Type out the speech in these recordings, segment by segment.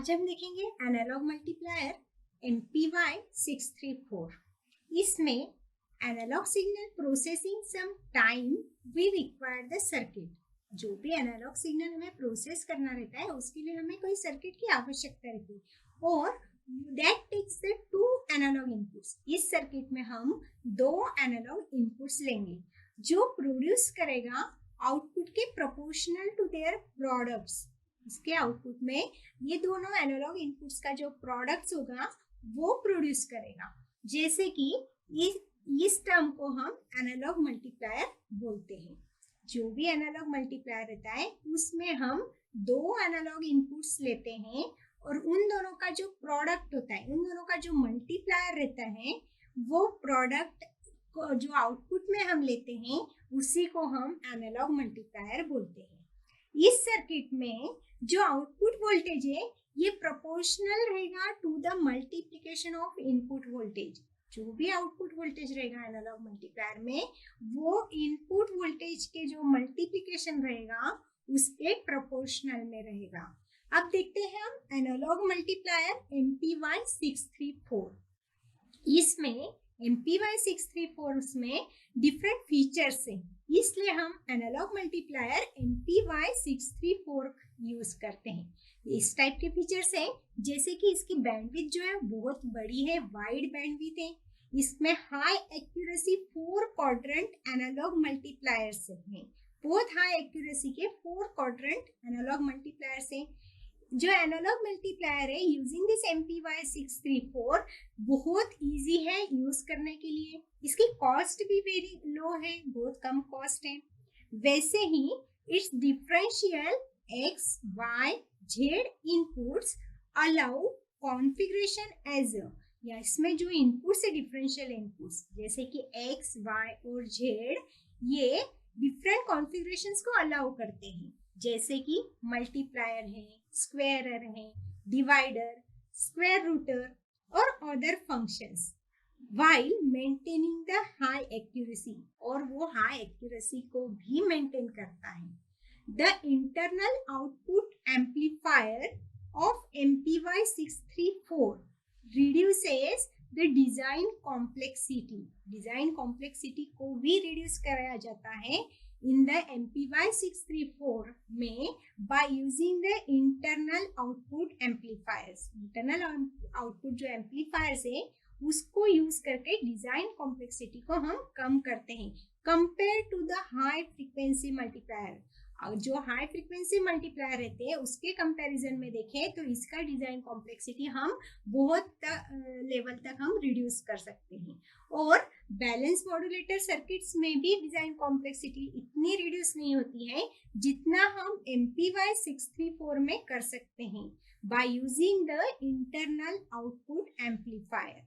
आज हम देखेंगे एनालॉग मल्टीप्लायर MPY634। इसमें analog signal processing some time we require the circuit. जो भी एनालॉग सिग्नल हमें प्रोसेस करना रहता है उसके लिए हमें कोई सर्किट की आवश्यकता रहती है और that takes the 2 analog inputs. इस सर्किट में हम 2 एनालॉग इनपुट्स लेंगे जो प्रोड्यूस करेगा आउटपुट के प्रोपोर्शनल टू देयर प्रोडक्ट्स। इसके आउटपुट में ये दोनों एनालॉग इनपुट्स का जो प्रोडक्ट्स होगा वो प्रोड्यूस करेगा। जैसे कि इस टर्म को हम एनालॉग मल्टीप्लायर बोलते हैं। जो भी एनालॉग मल्टीप्लायर रहता है उसमें हम 2 एनालॉग इनपुट्स लेते हैं और उन दोनों का जो प्रोडक्ट होता है, उन दोनों का जो मल्टीप्लायर रहता है, वो प्रोडक्ट को जो आउटपुट में हम लेते हैं उसी को हम एनालॉग मल्टीप्लायर बोलते हैं। इस सर्किट में जो आउटपुट वोल्टेज है ये प्रोपोर्शनल रहेगा to the multiplication of input voltage. जो भी आउटपुट वोल्टेज रहेगा एनालॉग मल्टीप्लायर में वो इनपुट वोल्टेज के जो मल्टीप्लिकेशन रहेगा उसके प्रोपोर्शनल में रहेगा। अब देखते हैं हम एनालॉग मल्टीप्लायर MPY634। इसमें MPY634 में डिफरेंट फीचर्स हैं, इसलिए हम एनालॉग मल्टीप्लायर MPY634 यूज करते हैं। इस टाइप के फीचर्स हैं जैसे कि इसकी बैंडविड्थ जो है बहुत बड़ी है, वाइड बैंडविड्थ है। इसमें high accuracy 4 quadrant analog multipliers हैं। बहुत हाई एक्यूरेसी के 4 क्वाड्रेंट एनालॉग मल्टीप्लायर्स हैं। जो एनालॉग मल्टीप्लायर है यूजिंग दिस MPY634 बहुत इजी है यूज करने के लिए। इसकी कॉस्ट भी वेरी लो है, बहुत कम कॉस्ट है। वैसे ही it's differential X, Y, Z inputs allow configuration as या इसमें जो इनपुट्स है डिफरेंशियल इनपुट्स जैसे कि X, Y और Z ये डिफरेंट कॉन्फ़िगरेशंस को अलाउ करते हैं। जैसे कि मल्टीप्लायर है, स्क्वायरर है, डिवाइडर, स्क्वायर रूटर और other functions while maintaining the high accuracy, और वो हाई एक्यूरेसी को भी मेंटेन करता है। The internal output amplifier of MPY634 reduces the design complexity. Design complexity को भी रिड्यूस कराया जाता है in the MPY634 में by using the internal output amplifiers। internal output जो amplifiers है उसको यूज करके डिजाइन कॉम्प्लेक्सिटी को हम कम करते हैं compare to the high frequency multiplier. जो हाई फ्रीक्वेंसी मल्टीप्लायर रहते हैं उसके कंपैरिजन में देखें तो इसका डिजाइन कॉम्प्लेक्सिटी हम बहुत लेवल तक हम रिड्यूस कर सकते हैं। और बैलेंस मॉड्यूलेटर सर्किट्स में भी डिजाइन कॉम्प्लेक्सिटी इतनी रिड्यूस नहीं होती है जितना हम MPY634 में कर सकते हैं by using the internal output amplifier.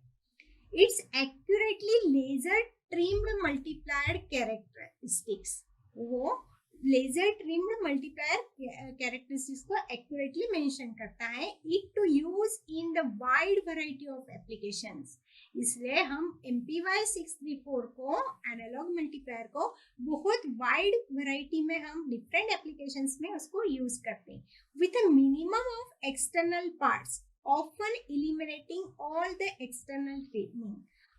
It's accurately laser trimmed multiplier characteristics. वो लेजर ट्रिम्ड मल्टीप्लायर कैरेक्टरिस्टिक्स को एक्यूरेटली मेंशन करता है। It to use in the wide variety of applications. इसलिए हम MPY634 को एनालॉग मल्टीप्लायर को बहुत वाइड वैरायटी में हम डिफरेंट एप्लीकेशंस में उसको यूज करते हैं with a minimum of external parts often eliminating all the external trimming.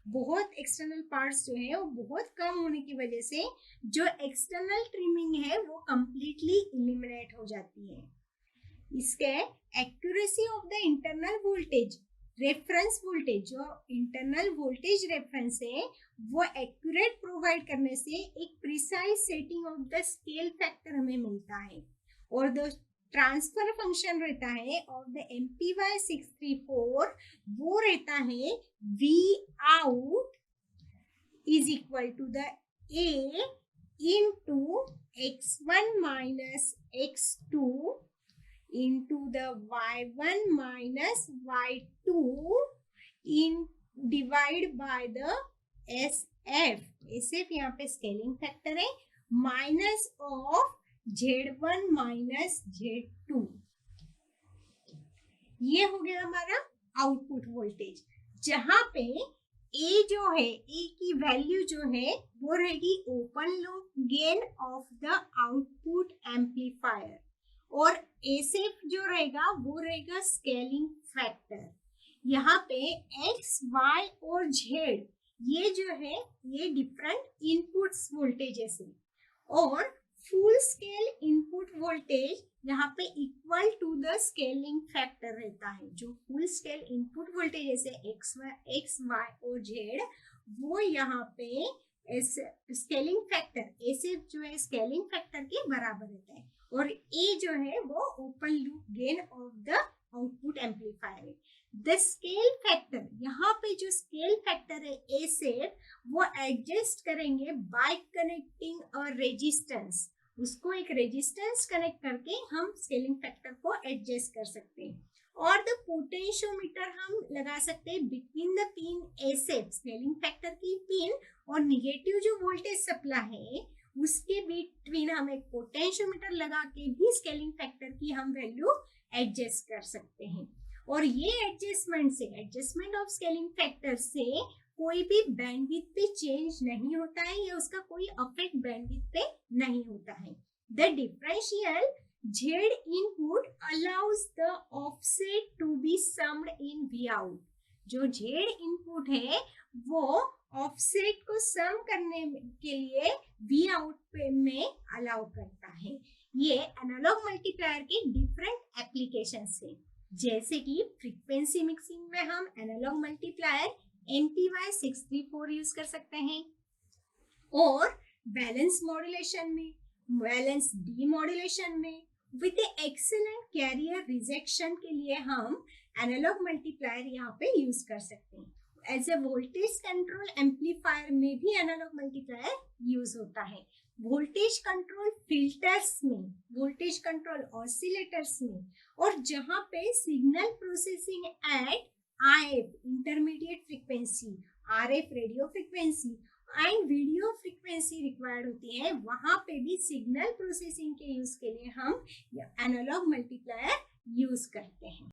बहुत एक्सटर्नल पार्ट्स जो है वो बहुत कम होने की वजह से जो एक्सटर्नल ट्रिमिंग है वो कंप्लीटली एलिमिनेट हो जाती है। इसके accuracy of the internal voltage reference voltage, जो इंटरनल वोल्टेज रेफरेंस है वो एक्यूरेट प्रोवाइड करने से एक precise setting of the scale factor हमें मिलता है। और द ट्रांसफर फंक्शन रहता है ऑफ द MPY634 वो रहता है V out is equal to the A into X1 minus X2 into the Y1 minus Y2 in divide by the SF। SF यहाँ पे स्केलिंग फैक्टर है minus of Z1 minus Z2। ये हो गया हमारा आउटपुट वोल्टेज जहां पे A जो है, A की वैल्यू जो है वो रहेगी open loop gain of the output amplifier और एसेफ जो रहेगा वो रहेगा स्केलिंग फैक्टर। यहाँ पे एक्स, वाई और जेड ये जो है ये डिफरेंट इनपुट्स वोल्टेजेस है, और फुल स्केल इनपुट वोल्टेज यहाँ पे equal to the scaling factor रहता है। जो फुल स्केल इनपुट वोल्टेज है एक्स, वाई और जेड वो यहाँ पे स्केलिंग फैक्टर ऐसे जो है स्केलिंग फैक्टर के बराबर रहता है, और ए जो है वो open loop gain of the output amplifier है। द स्केल फैक्टर, यहाँ पे जो स्केल फैक्टर है ए से वो एडजस्ट करेंगे बाय कनेक्टिंग अ रेजिस्टेंस, उसको एक रेजिस्टेंस कनेक्ट करके हम स्केलिंग फैक्टर को एडजस्ट कर सकते हैं। और द पोटेंशियोमीटर हम लगा सकते हैं between the pin asset, scaling factor की पिन और निगेटिव जो वोल्टेज सप्लाई है उसके बिटवीन हम एक पोटेंशियोमीटर लगा के भी स्केलिंग फैक्टर की हम वैल्यू एडजस्ट कर सकते हैं। और ये एडजस्टमेंट ऑफ स्केलिंग फैक्टर से कोई भी बैंडविड्थ पे चेंज नहीं होता है या उसका कोई इफेक्ट बैंडविड्थ पे नहीं होता है। The differential Z input allows the offset to be summed in Vout। जो Z input है वो ऑफसेट को सम करने के लिए Vout में अलाउ करता है। ये एनालॉग मल्टीप्लायर के डिफरेंट एप्लीकेशंस है, जैसे कि फ्रीक्वेंसी मिक्सिंग में हम एनालॉग मल्टीप्लायर NPY634 यूज कर सकते हैं, और बैलेंस मॉड्यूलेशन में, बैलेंस डीमॉड्यूलेशन में विद एक्सीलेंट कैरियर रिजेक्शन के लिए हम एनालॉग मल्टीप्लायर यहाँ पे यूज कर सकते हैं। As a voltage control amplifier में भी एनालॉग मल्टीप्लायर यूज होता है। वोल्टेज कंट्रोल फिल्टर्स में, वोल्टेज कंट्रोल ऑसिलेटर्स में, और जहाँ पे signal processing at RF intermediate frequency, RF radio frequency and video frequency required होती है, वहां पे भी सिग्नल प्रोसेसिंग के यूज के लिए हम एनालॉग मल्टीप्लायर यूज करते हैं।